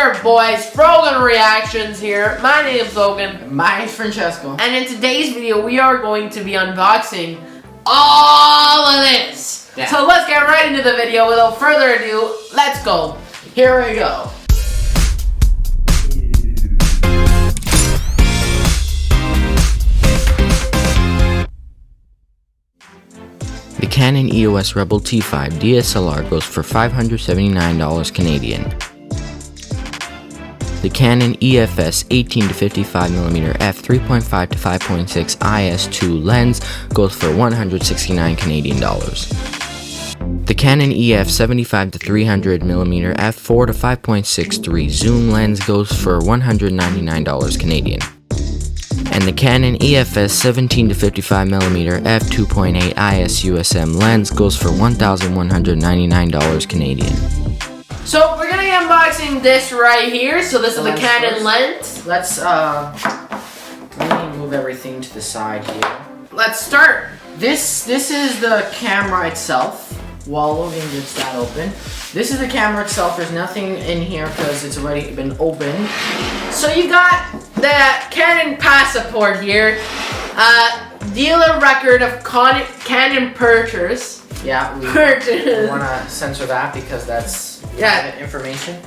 your boys, Frogan Reactions here. My name's Logan. My name's Francesco. And in today's video, we are going to be unboxing all of this. Yeah. So let's get right into the video. Without further ado, let's go. Here we go. The Canon EOS Rebel T5 DSLR goes for $579 Canadian. The Canon EFS 18-55mm f3.5 to 5.6 IS2 lens goes for $169 Canadian dollars. The Canon EF 75-300mm f4 to 5.63 zoom lens goes for $199 Canadian. And the Canon EFS 17-55mm f2.8 IS-USM lens goes for $1,199 Canadian. So we're gonna be unboxing this right here. So this is the Canon lens. Let's let me move everything to the side here. Let's start. This is the camera itself. While Logan gets that open, this is the camera itself. There's nothing in here because it's already been opened. So you got the Canon passport here, dealer record of Canon purchase. Yeah, we want to censor that because that's private information.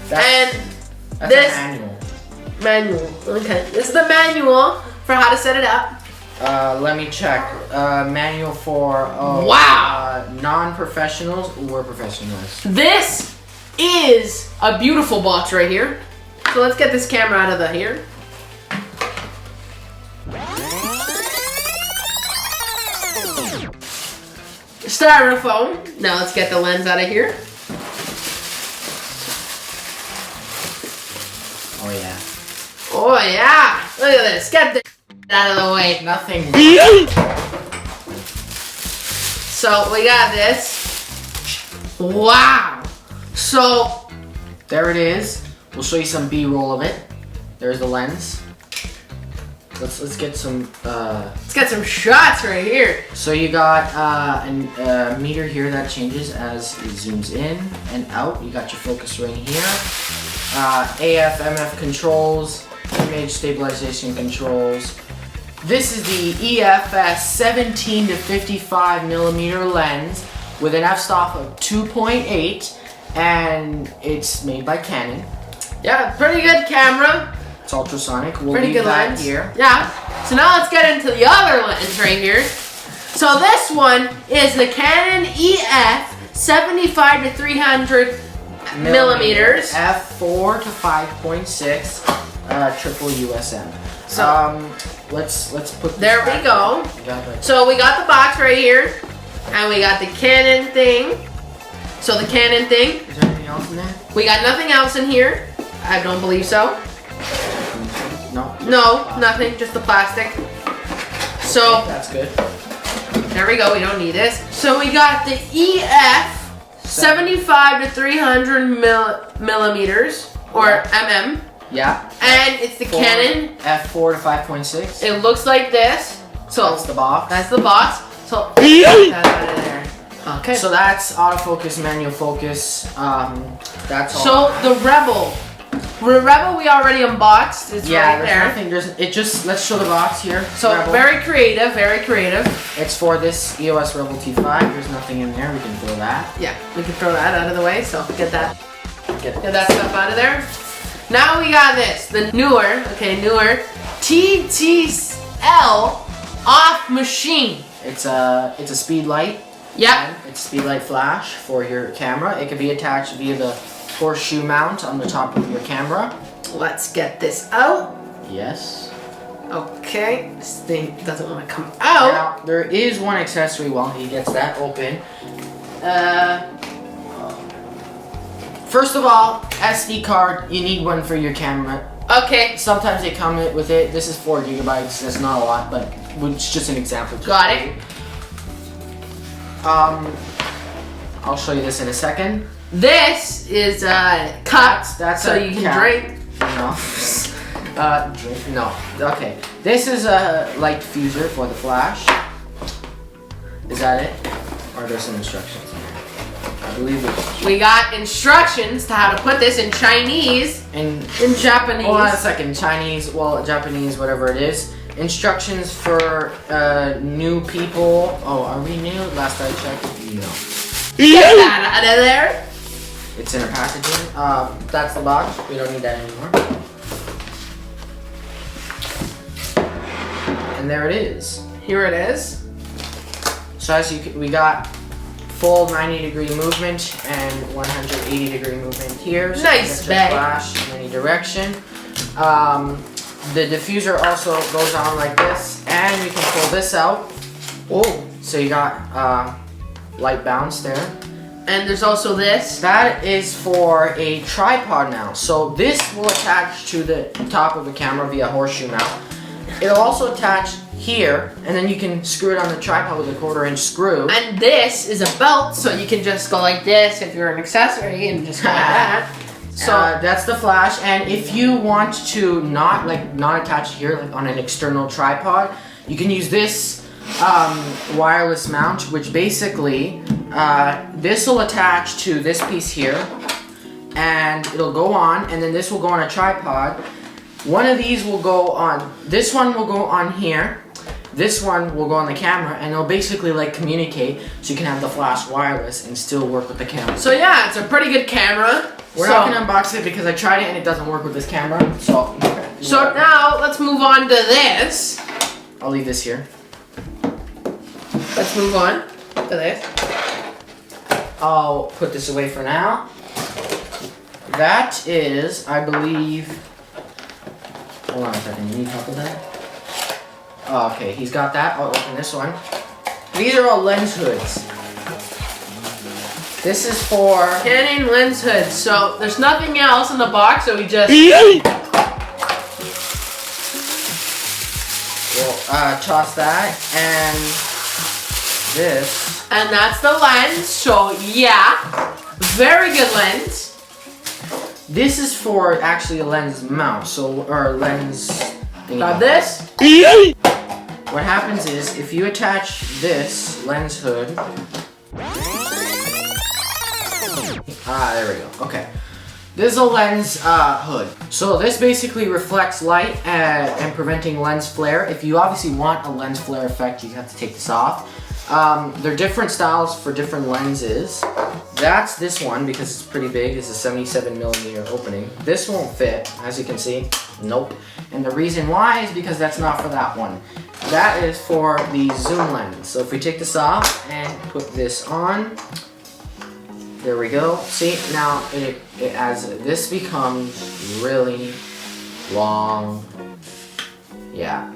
That's this a manual. Okay, this is the manual for how to set it up. Let me check. Manual for non-professionals or professionals. This is a beautiful box right here. So let's get this camera out of the here. Styrofoam. Now let's get the lens out of here. Oh yeah. Oh yeah. Look at this. Get this out of the way. Nothing. So we got this. Wow. So there it is. We'll show you some B-roll of it. There's the lens. Let's get some. Let's get some shots right here. So you got a meter here that changes as it zooms in and out. You got your focus ring here. AF, MF controls, image stabilization controls. This is the EFS 17-55mm lens with an f-stop of 2.8, and it's made by Canon. Yeah, pretty good camera. It's ultrasonic. We'll pretty leave good that lens here. Yeah. So now let's get into the other lens right here. So this one is the Canon EF 75-300mm. F4 to 5.6 triple USM. So let's put this there we go. So we got the box right here, and we got the Canon thing. So the Canon thing. Is there anything else in there? We got nothing else in here. I don't believe so. No. No, nothing. Just the plastic. So that's good. There we go. We don't need this. So we got the EF 75-300mm or mm. Yeah. And it's the Canon F4 to 5.6. It looks like this. So that's the box. That's the box. So that's out of there. Okay. So that's autofocus, manual focus. That's all. So the Rebel. The Rebel we already unboxed. It's right there. Nothing. Let's show the box here. So Rebel. very creative, very creative. It's for this EOS Rebel T5. There's nothing in there. We can throw that. Yeah, we can throw that out of the way. So get that stuff out of there. Now we got this, the Neewer. Okay, Neewer E-TTL off machine. It's a Speedlight. Yep. It's Speedlight flash for your camera. It can be attached via the horseshoe mount on the top of your camera. Let's get this out. Yes. Okay, this thing doesn't want to come out. Now, there is one accessory while he gets that open. First of all, SD card, you need one for your camera. Okay. Sometimes they come with it. This is 4 gigabytes. That's not a lot, but it's just an example. Got it. I'll show you this in a second. This is cups. That's so you can drink. No. Drink. No. Okay. This is a light diffuser for the flash. Is that it? Or are there some instructions in here? I believe it. We got instructions to how to put this in Chinese, in Japanese. Hold on a second. Chinese, well, Japanese, whatever it is. Instructions for new people. Oh, are we new? Last I checked, no. Get that out of there. It's in a packaging. That's the box. We don't need that anymore. And there it is. Here it is. So as we got full 90-degree movement and 180-degree movement here. So Nice bag. Flash in any direction. The diffuser also goes on like this, and you can pull this out. Oh. So you got light bounce there. And there's also this. That is for a tripod now. So this will attach to the top of the camera via horseshoe mount. It'll also attach here, and then you can screw it on the tripod with a 1/4-inch screw. And this is a belt, so you can just go like this if you're an accessory and just go like that. So that's the flash, and if you want to not attach here like on an external tripod, you can use this wireless mount, which basically this will attach to this piece here, and it'll go on, and then this will go on a tripod. One of these will go on, this one will go on here, this one will go on the camera, and it'll basically like communicate, so you can have the flash wireless and still work with the camera. So yeah, it's a pretty good camera. We're not gonna unbox it because I tried it and it doesn't work with this camera. So now let's move on to this. I'll leave this here. Let's move on to this. I'll put this away for now. That is, I believe. Hold on a second. You need help with that? Oh, okay, he's got that. I'll open this one. These are all lens hoods. This is for Canon lens hood. So there's nothing else in the box, so we just we'll toss that and this. And that's the lens. So yeah, very good lens. This is for actually a lens mount, or lens thingy. Got this? What happens is if you attach this lens hood. There we go. Okay. This is a lens hood. So this basically reflects light and preventing lens flare. If you obviously want a lens flare effect, you have to take this off. There are different styles for different lenses. That's this one because it's pretty big. It's a 77mm opening. This won't fit, as you can see. Nope. And the reason why is because that's not for that one. That is for the zoom lens. So if we take this off and put this on, there we go. See, now as this becomes really long, yeah,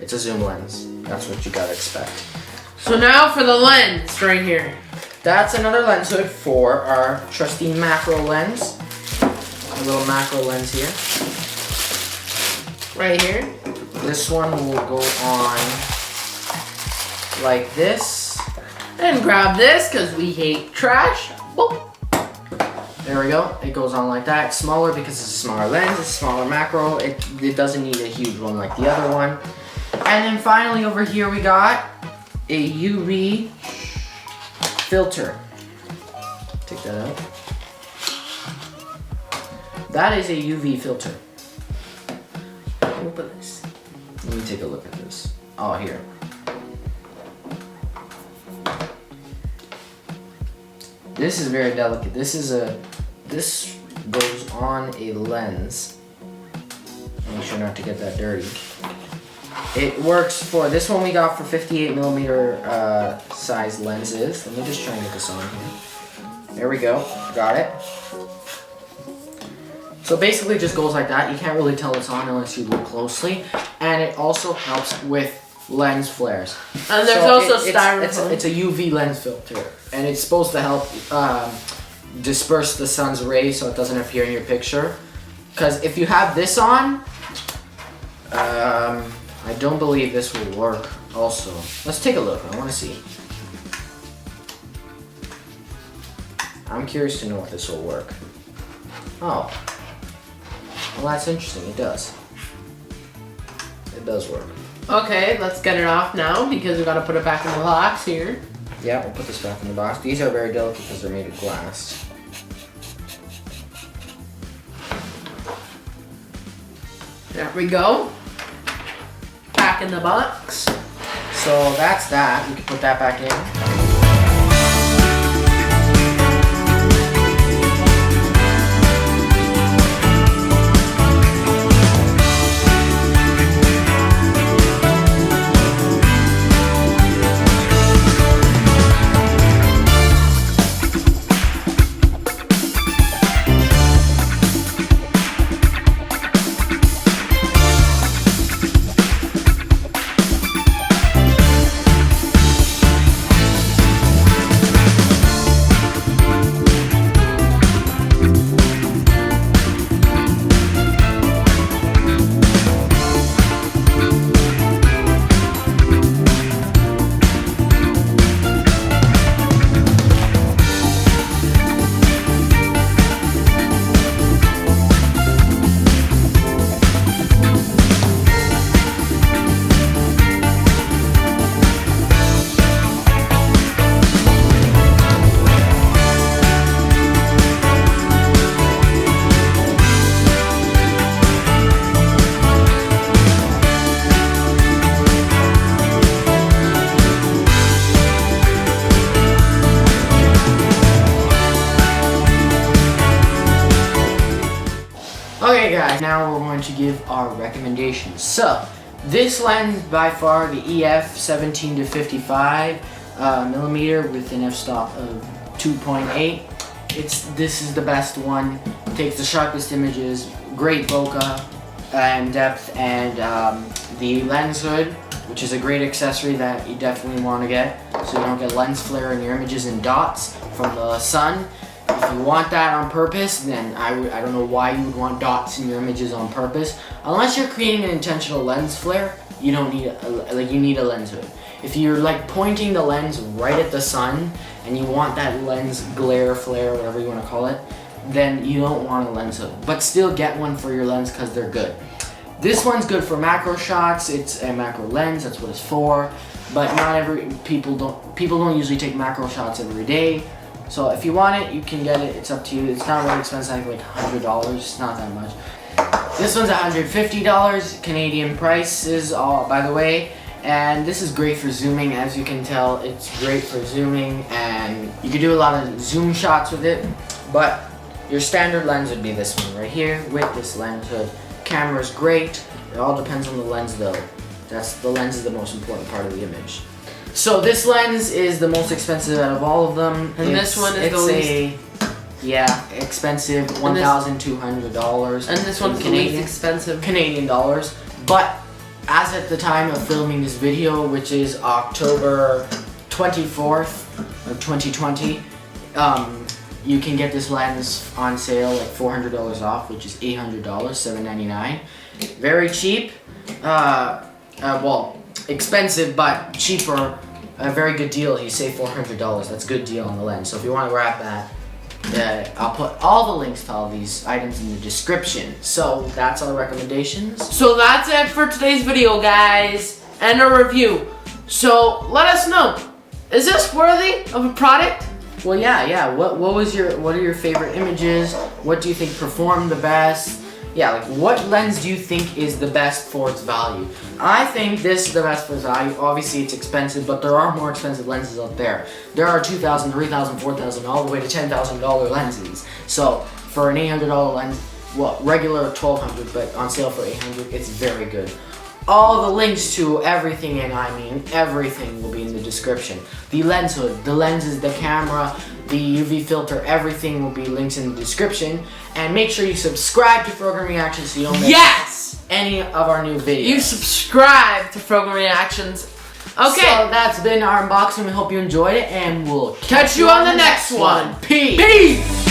it's a zoom lens. That's what you gotta expect. So now for the lens right here. That's another lens hood for our trusty macro lens. A little macro lens here. Right here. This one will go on like this. And grab this because we hate trash. Boop. There we go. It goes on like that. It's smaller because it's a smaller lens. It's a smaller macro. It doesn't need a huge one like the other one. And then finally over here we got a UV filter. Take that out. That is a UV filter. Open this. Let me take a look at this. Oh, here. This is very delicate. This goes on a lens. Make sure not to get that dirty. It works for, this one we got for 58mm size lenses. Let me just try and get this on here. There we go. Got it. So basically it just goes like that. You can't really tell it's on unless you look closely. And it also helps with lens flares. And there's also styrofoam. It's a UV lens filter. And it's supposed to help disperse the sun's rays so it doesn't appear in your picture. Because if you have this on, I don't believe this will work also. Let's take a look. I want to see. I'm curious to know if this will work. Oh. Well, that's interesting. It does. It does work. Okay, let's get it off now because we gotta put it back in the box here. Yeah, we'll put this back in the box. These are very delicate because they're made of glass. There we go. Back in the box. So that's that. We can put that back in. Okay guys, now we're going to give our recommendations. So, this lens by far, the EF 17 to 55 millimeter with an f-stop of 2.8. This is the best one. It takes the sharpest images, great bokeh and depth, and the lens hood, which is a great accessory that you definitely want to get, so you don't get lens flare in your images and dots from the sun. If you want that on purpose, then I don't know why you would want dots in your images on purpose. Unless you're creating an intentional lens flare, you don't need you need a lens hood. If you're like pointing the lens right at the sun and you want that lens glare, flare, whatever you want to call it, then you don't want a lens hood. But still get one for your lens because they're good. This one's good for macro shots. It's a macro lens, that's what it's for. But not people don't usually take macro shots every day. So if you want it, you can get it. It's up to you. It's not really expensive, I think like $100. It's not that much. This one's $150 Canadian prices, by the way. And this is great for zooming. As you can tell, it's great for zooming, and you can do a lot of zoom shots with it. But your standard lens would be this one right here with this lens hood. Camera's great. It all depends on the lens though. The lens is the most important part of the image. So this lens is the most expensive out of all of them. And this one is the least. Expensive, $1,200. And this one's the least expensive. Canadian dollars. But as at the time of filming this video, which is October 24th of 2020, you can get this lens on sale like $400 off, which is $800, $799. Very cheap. Well, expensive but cheaper. A very good deal. You save $400. That's a good deal on the lens. So if you want to grab that, I'll put all the links to all these items in the description. So that's our recommendations. So that's it for today's video, guys, and a review. So let us know, is this worthy of a product? Well, yeah. What are your favorite images? What do you think performed the best? Yeah, like what lens do you think is the best for its value? I think this is the best for its value. Obviously it's expensive, but there are more expensive lenses out there. There are $2,000, $3,000, $4,000, all the way to $10,000 lenses. So for an $800 lens, well, regular $1,200, but on sale for $800, it's very good. All the links to everything, and I mean everything, will be in the description. The lens hood, the lenses, the camera, the UV filter, everything will be linked in the description. And make sure you subscribe to Frogan Reactions so you don't miss any of our new videos. You subscribe to Frogan Reactions. Okay. So that's been our unboxing. We hope you enjoyed it, and we'll catch you on the next one. Peace.